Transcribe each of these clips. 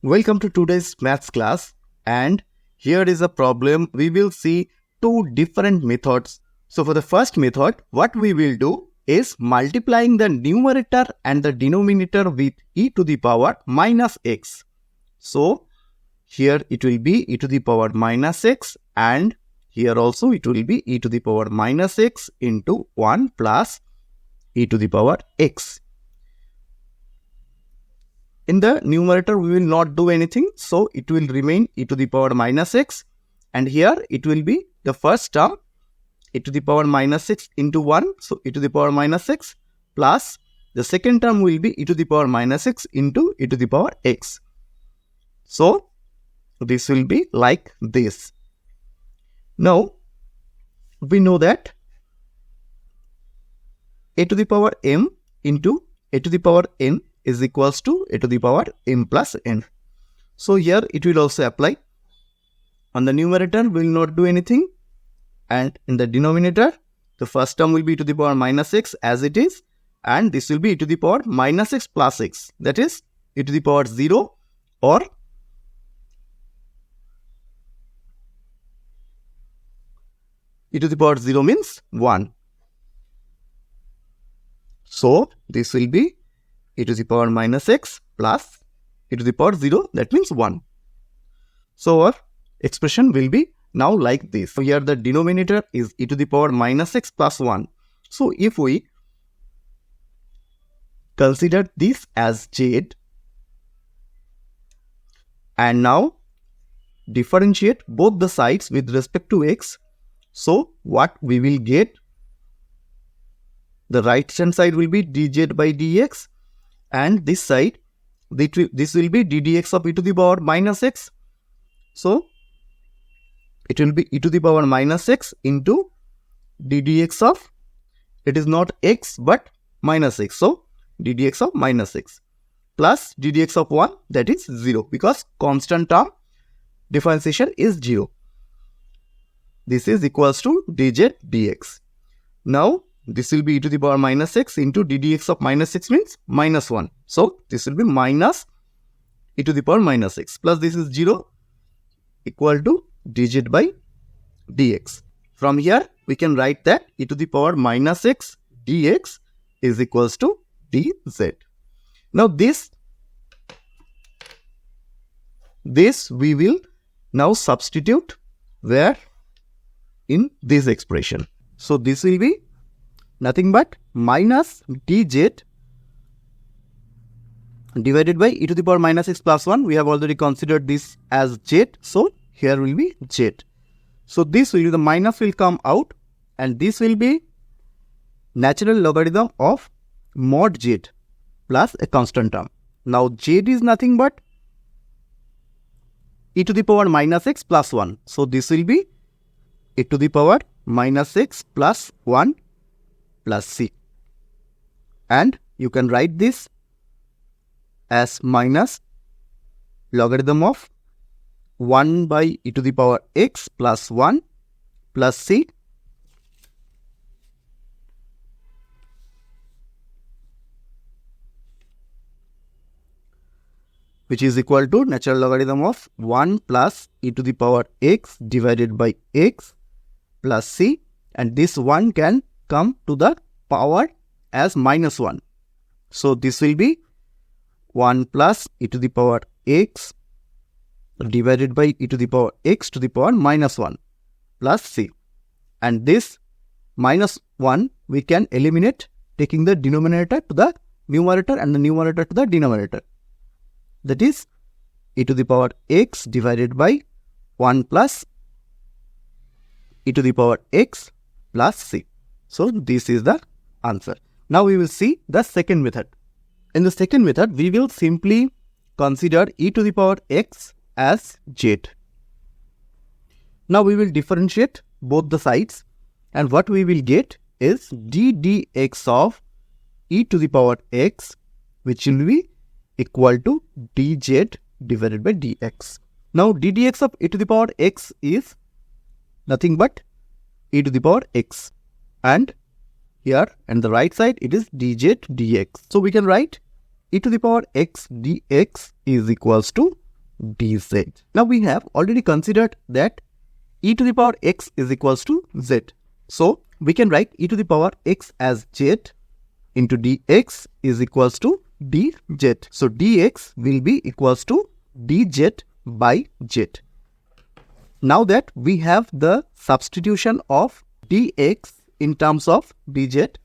Welcome to today's maths class, and here is a problem. We will see two different methods. So for the first method, what we will do is multiplying the numerator and the denominator with e to the power minus x. So here it will be e to the power minus x, and here also it will be e to the power minus x into 1 plus e to the power x. In the numerator, we will not do anything, so it will remain e to the power minus x, and here it will be the first term e to the power minus x into 1, so e to the power minus x, plus the second term will be e to the power minus x into e to the power x. So this will be like this. Now we know that a to the power m into a to the power n is equals to a to the power m plus n. So here it will also apply. On the numerator, we will not do anything, and in the denominator, the first term will be e to the power minus x as it is, and this will be e to the power minus x plus x, that is e to the power 0, or e to the power 0 means 1. So this will be e to the power minus x plus e to the power 0, that means 1. So our expression will be now like this. So here the denominator is e to the power minus x plus 1. So if we consider this as z and now differentiate both the sides with respect to x, so what we will get? The right hand side will be dz by dx, and this side, this will be ddx of e to the power minus x. So it will be e to the power minus x into ddx of, it is not x but minus x, so ddx of minus x plus ddx of 1, that is 0, because constant term differentiation is 0. This is equals to dz dx. Now this will be e to the power minus x into ddx of minus x means minus 1. So this will be minus e to the power minus x plus this is 0 equal to dz by dx. From here we can write that e to the power minus x dx is equals to dz. Now this we will now substitute where? In this expression. So this will be nothing but minus dz divided by e to the power minus x plus 1. We have already considered this as z, so here will be z. So this will be, the minus will come out, and this will be natural logarithm of mod z plus a constant term. Now z is nothing but e to the power minus x plus 1. So this will be e to the power minus x plus 1 plus c, and you can write this as minus logarithm of 1 by e to the power x plus 1 plus c, which is equal to natural logarithm of 1 plus e to the power x divided by x plus c, and this 1 can come to the power as minus 1. So this will be 1 plus e to the power x divided by e to the power x to the power minus 1 plus c, and this minus 1 we can eliminate taking the denominator to the numerator and the numerator to the denominator, that is e to the power x divided by 1 plus e to the power x plus c. So this is the answer. Now we will see the second method. In the second method, we will simply consider e to the power x as z. Now we will differentiate both the sides, and what we will get is ddx of e to the power x, which will be equal to dz divided by dx. Now ddx of e to the power x is nothing but e to the power x, and here and the right side it is dz dx. So we can write e to the power x dx is equals to dz. Now we have already considered that e to the power x is equals to z. So we can write e to the power x as z into dx is equals to dz. So dx will be equals to dz by z. Now that we have the substitution of dx in terms of dz,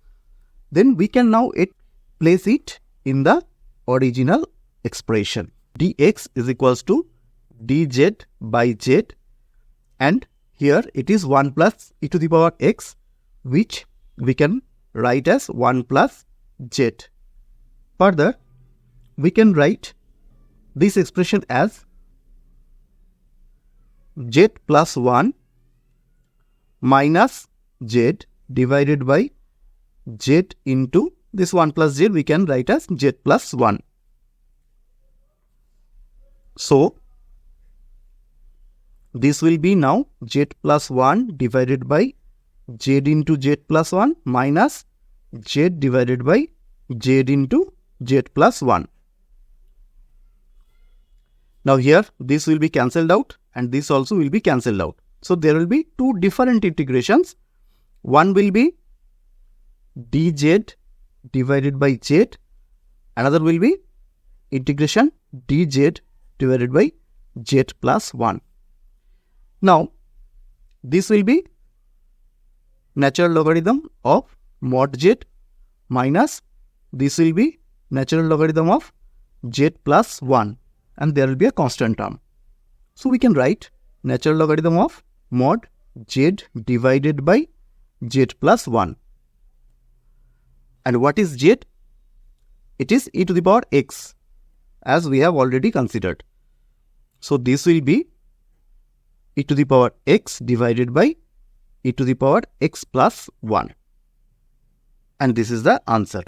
then we can now place it in the original expression. Dx is equals to dz by z, and here it is 1 plus e to the power x, which we can write as 1 plus z. Further, we can write this expression as z plus 1 minus z divided by z into this 1 plus z, we can write as z plus 1. So this will be now z plus 1 divided by z into z plus 1 minus z divided by z into z plus 1. Now here this will be cancelled out and this also will be cancelled out. So there will be two different integrations. One will be dz divided by z, another will be integration dz divided by z plus 1. Now this will be natural logarithm of mod z minus this will be natural logarithm of z plus 1, and there will be a constant term. So we can write natural logarithm of mod z divided by z plus 1. And what is z? It is e to the power x, as we have already considered. So this will be e to the power x divided by e to the power x plus 1. And this is the answer.